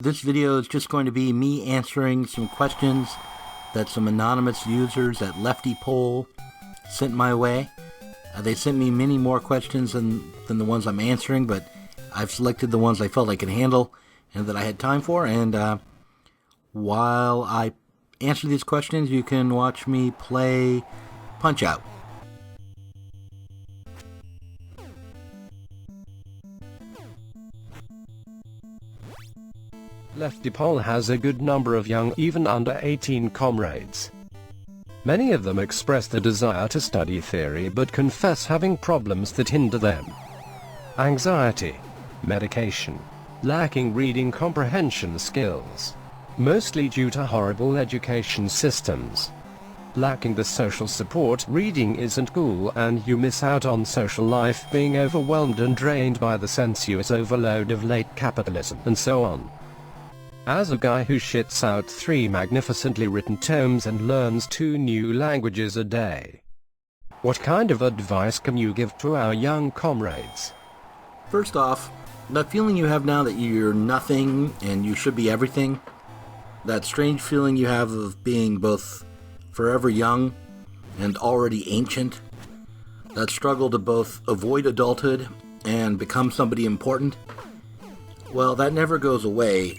This video is just going to be me answering some questions that some anonymous users at Leftypol sent my way. They sent me many more questions than the ones I'm answering, but I've selected the ones I felt I could handle and that I had time for. And while I answer these questions, you can watch me play Punch-Out! Leftypol has a good number of young, even under 18 comrades. Many of them express the desire to study theory but confess having problems that hinder them. Anxiety, medication, lacking reading comprehension skills, mostly due to horrible education systems. Lacking the social support, reading isn't cool, and you miss out on social life, being overwhelmed and drained by the sensuous overload of late capitalism, and so on. As a guy who shits out 3 magnificently written tomes and learns 2 new languages a day, what kind of advice can you give to our young comrades? First off, that feeling you have now that you're nothing and you should be everything, that strange feeling you have of being both forever young and already ancient, that struggle to both avoid adulthood and become somebody important, well, that never goes away,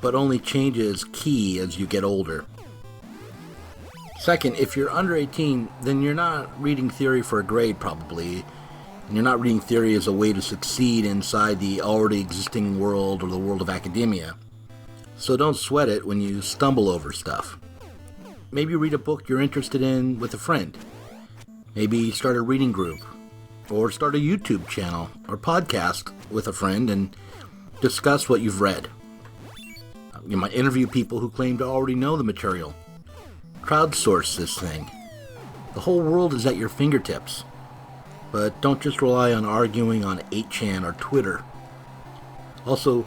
but only changes key as you get older. Second, if you're under 18, then you're not reading theory for a grade probably, and you're not reading theory as a way to succeed inside the already existing world or the world of academia. So don't sweat it when you stumble over stuff. Maybe read a book you're interested in with a friend. Maybe start a reading group, or start a YouTube channel or podcast with a friend and discuss what you've read. You might interview people who claim to already know the material. Crowdsource this thing. The whole world is at your fingertips. But don't just rely on arguing on 8chan or Twitter. Also,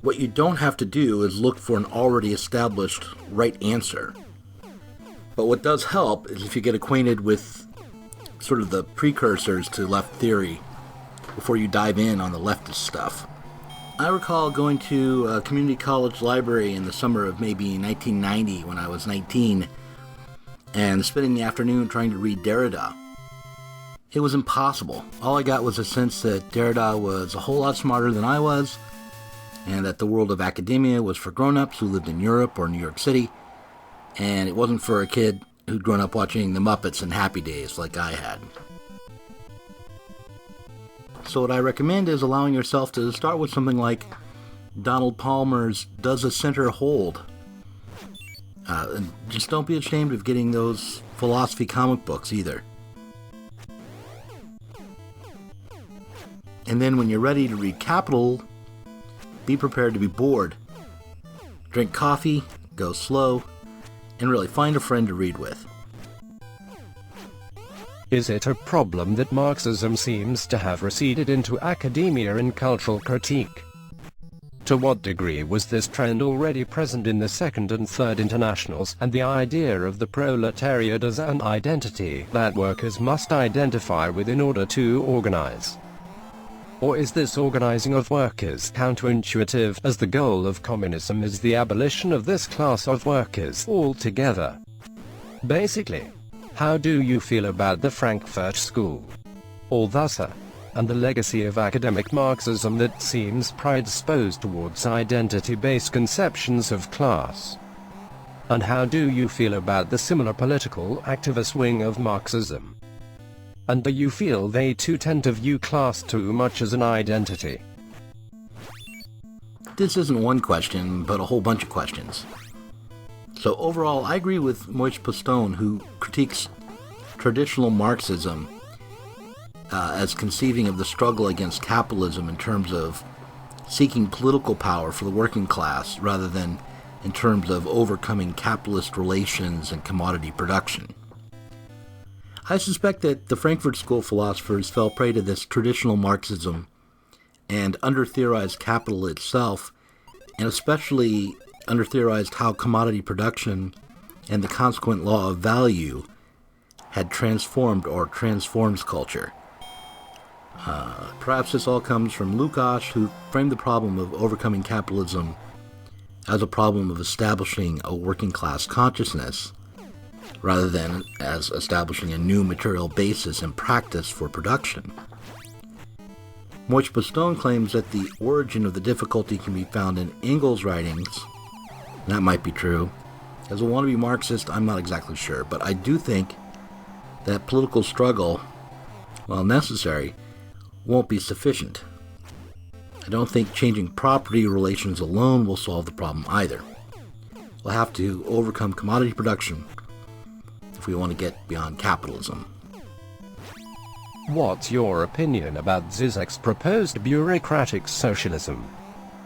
what you don't have to do is look for an already established right answer. But what does help is if you get acquainted with sort of the precursors to left theory before you dive in on the leftist stuff. I recall going to a community college library in the summer of maybe 1990 when I was 19 and spending the afternoon trying to read Derrida. It was impossible. All I got was a sense that Derrida was a whole lot smarter than I was, and that the world of academia was for grown-ups who lived in Europe or New York City, and it wasn't for a kid who'd grown up watching The Muppets and Happy Days like I had. So what I recommend is allowing yourself to start with something like Donald Palmer's Does a Center Hold? And just don't be ashamed of getting those philosophy comic books either. And then when you're ready to read Capital, be prepared to be bored. Drink coffee, go slow, and really find a friend to read with. Is it a problem that Marxism seems to have receded into academia and cultural critique? To what degree was this trend already present in the Second and Third Internationals and the idea of the proletariat as an identity that workers must identify with in order to organize? Or is this organizing of workers counterintuitive, as the goal of communism is the abolition of this class of workers altogether? Basically, how do you feel about the Frankfurt School, Althusser, and the legacy of academic Marxism that seems predisposed towards identity-based conceptions of class? And how do you feel about the similar political activist wing of Marxism? And do you feel they too tend to view class too much as an identity? This isn't one question, but a whole bunch of questions. So overall, I agree with Moïse Postone, who critiques traditional Marxism as conceiving of the struggle against capitalism in terms of seeking political power for the working class rather than in terms of overcoming capitalist relations and commodity production. I suspect that the Frankfurt School philosophers fell prey to this traditional Marxism and under-theorized capital itself, and especially under-theorized how commodity production and the consequent law of value had transformed or transforms culture. Perhaps this all comes from Lukács, who framed the problem of overcoming capitalism as a problem of establishing a working class consciousness, rather than as establishing a new material basis and practice for production. Moich Bastone claims that the origin of the difficulty can be found in Engels' writings. That might be true. As a wannabe Marxist, I'm not exactly sure, but I do think that political struggle, while necessary, won't be sufficient. I don't think changing property relations alone will solve the problem either. We'll have to overcome commodity production if we want to get beyond capitalism. What's your opinion about Zizek's proposed bureaucratic socialism?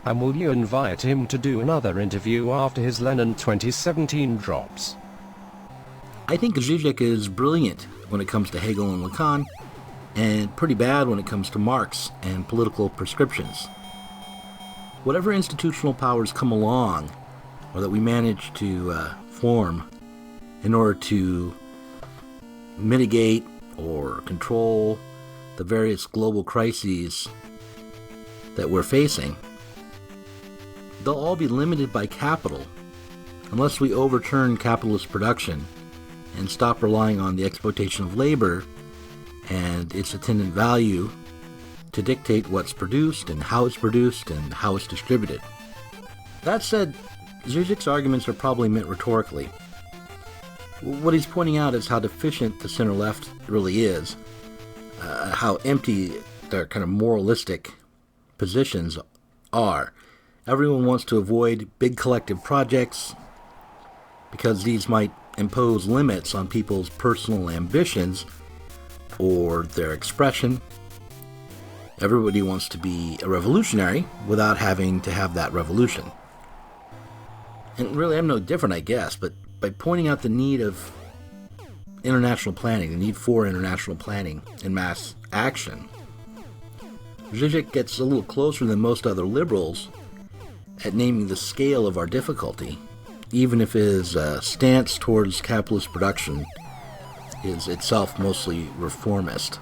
And will you invite him to do another interview after his Lenin 2017 drops? I think Zizek is brilliant when it comes to Hegel and Lacan, and pretty bad when it comes to Marx and political prescriptions. Whatever institutional powers come along, or that we manage to form in order to mitigate or control the various global crises that we're facing, they'll all be limited by capital unless we overturn capitalist production and stop relying on the exploitation of labor and its attendant value to dictate what's produced and how it's distributed. That said, Zizek's arguments are probably meant rhetorically. What he's pointing out is how deficient the center-left really is, how empty their kind of moralistic positions are. Everyone wants to avoid big collective projects because these might impose limits on people's personal ambitions or their expression. Everybody wants to be a revolutionary without having to have that revolution. And really, I'm no different, I guess, but by pointing out the need of international planning, the need for international planning and mass action, Zizek gets a little closer than most other liberals at naming the scale of our difficulty, even if his stance towards capitalist production is itself mostly reformist.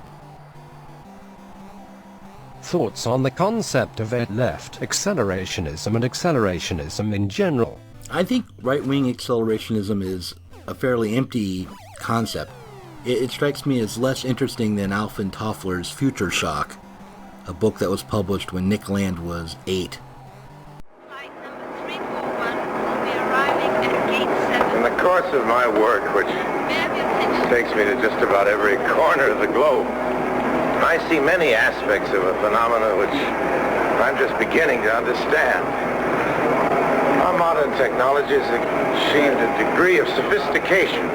Thoughts on the concept of left accelerationism and accelerationism in general? I think right-wing accelerationism is a fairly empty concept. It strikes me as less interesting than Alvin Toffler's Future Shock, a book that was published when Nick Land was 8. Flight number 341 will be arriving at gate 7. In the course of my work, which takes me to just about every corner of the globe, I see many aspects of a phenomenon which I'm just beginning to understand. Our modern technology has achieved a degree of sophistication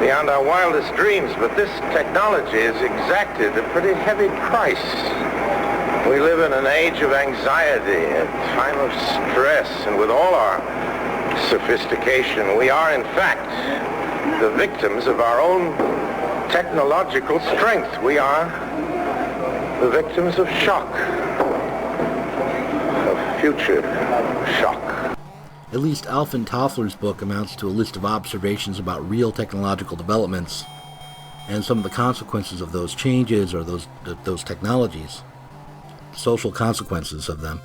beyond our wildest dreams, but this technology has exacted a pretty heavy price. We live in an age of anxiety, a time of stress, and with all our sophistication, we are in fact the victims of our own technological strength. We are the victims of shock, of future shock. At least Alvin Toffler's book amounts to a list of observations about real technological developments and some of the consequences of those changes or those technologies, social consequences of them.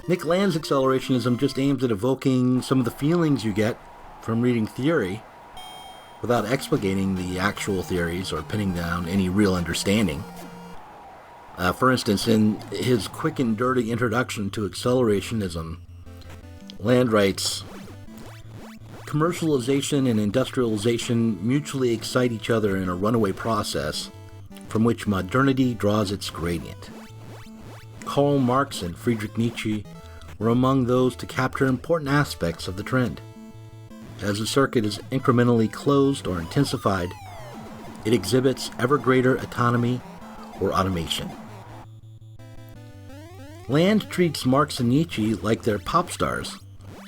Nick Land's accelerationism just aims at evoking some of the feelings you get from reading theory without expurgating the actual theories or pinning down any real understanding. For instance, in his quick and dirty introduction to accelerationism, Land writes, "Commercialization and industrialization mutually excite each other in a runaway process from which modernity draws its gradient. Karl Marx and Friedrich Nietzsche were among those to capture important aspects of the trend. As the circuit is incrementally closed or intensified, it exhibits ever greater autonomy or automation." Land treats Marx and Nietzsche like they're pop stars,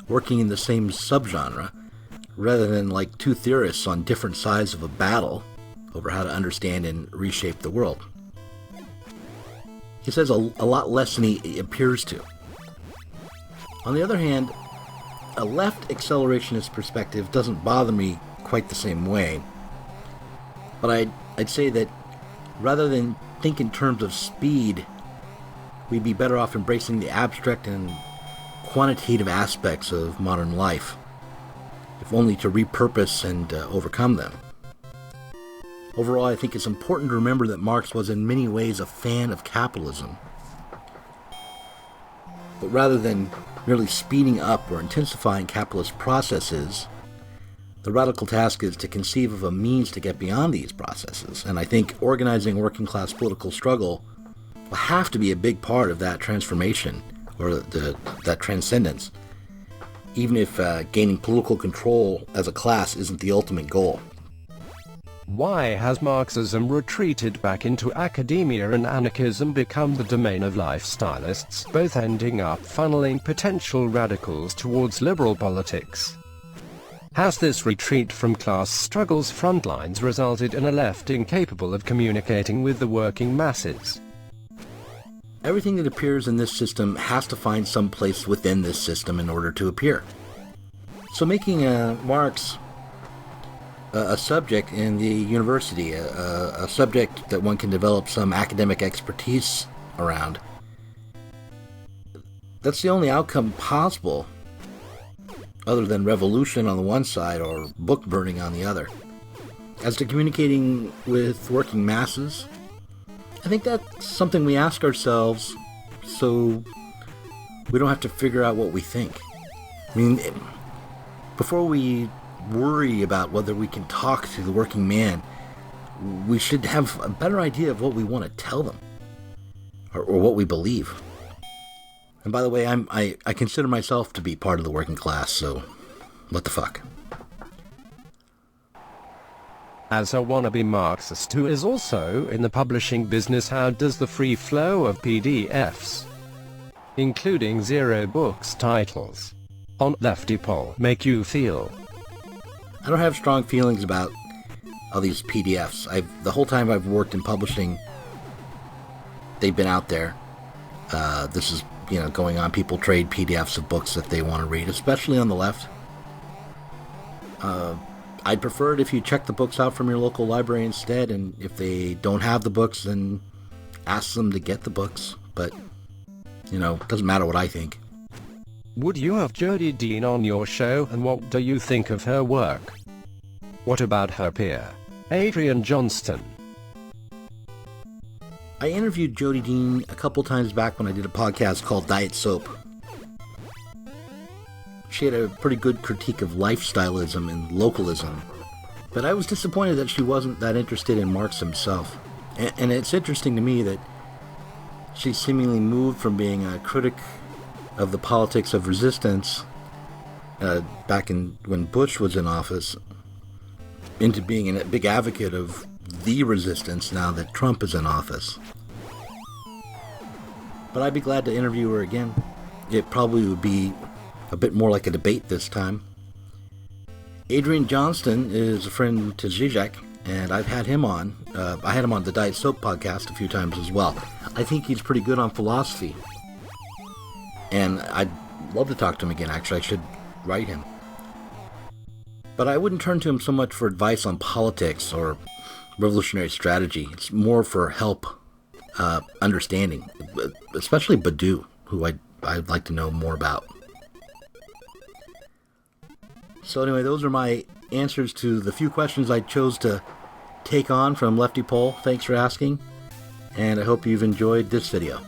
working in the same subgenre, rather than like two theorists on different sides of a battle over how to understand and reshape the world. He says a lot less than he appears to. On the other hand, a left accelerationist perspective doesn't bother me quite the same way, but I'd say that rather than think in terms of speed, we'd be better off embracing the abstract and quantitative aspects of modern life, if only to repurpose and overcome them. Overall, I think it's important to remember that Marx was in many ways a fan of capitalism. But rather than merely speeding up or intensifying capitalist processes, the radical task is to conceive of a means to get beyond these processes. And I think organizing working class political struggle will have to be a big part of that transformation, or that transcendence, even if gaining political control as a class isn't the ultimate goal. Why has Marxism retreated back into academia and anarchism become the domain of lifestylists, both ending up funneling potential radicals towards liberal politics? Has this retreat from class struggle's frontlines resulted in a left incapable of communicating with the working masses? Everything that appears in this system has to find some place within this system in order to appear. So making Marx a subject in the university, a subject that one can develop some academic expertise around, that's the only outcome possible, other than revolution on the one side or book burning on the other. As to communicating with working masses, I think that's something we ask ourselves so we don't have to figure out what we think. I mean, before we worry about whether we can talk to the working man, we should have a better idea of what we want to tell them, or what we believe. And by the way, I consider myself to be part of the working class, so what the fuck. As a wannabe Marxist who is also in the publishing business, how does the free flow of PDFs, including zero books titles, on Leftypol make you feel? I don't have strong feelings about all these PDFs. The whole time I've worked in publishing, they've been out there. This is, going on. People trade PDFs of books that they want to read, especially on the left. I'd prefer it if you check the books out from your local library instead, and if they don't have the books, then ask them to get the books. But, it doesn't matter what I think. Would you have Jodie Dean on your show, and what do you think of her work? What about her peer, Adrian Johnston? I interviewed Jodie Dean a couple times back when I did a podcast called Diet Soap. She had a pretty good critique of lifestylism and localism, but I was disappointed that she wasn't that interested in Marx himself. And it's interesting to me that she seemingly moved from being a critic of the politics of resistance back when Bush was in office into being a big advocate of the resistance now that Trump is in office. But I'd be glad to interview her again. It probably would be a bit more like a debate this time. Adrian Johnston is a friend to Zizek, and I've had him on. I had him on the Diet Soap podcast a few times as well. I think he's pretty good on philosophy. And I'd love to talk to him again. Actually, I should write him. But I wouldn't turn to him so much for advice on politics or revolutionary strategy. It's more for help understanding, especially Badiou, who I'd like to know more about. So anyway, those are my answers to the few questions I chose to take on from Leftypol. Thanks for asking, and I hope you've enjoyed this video.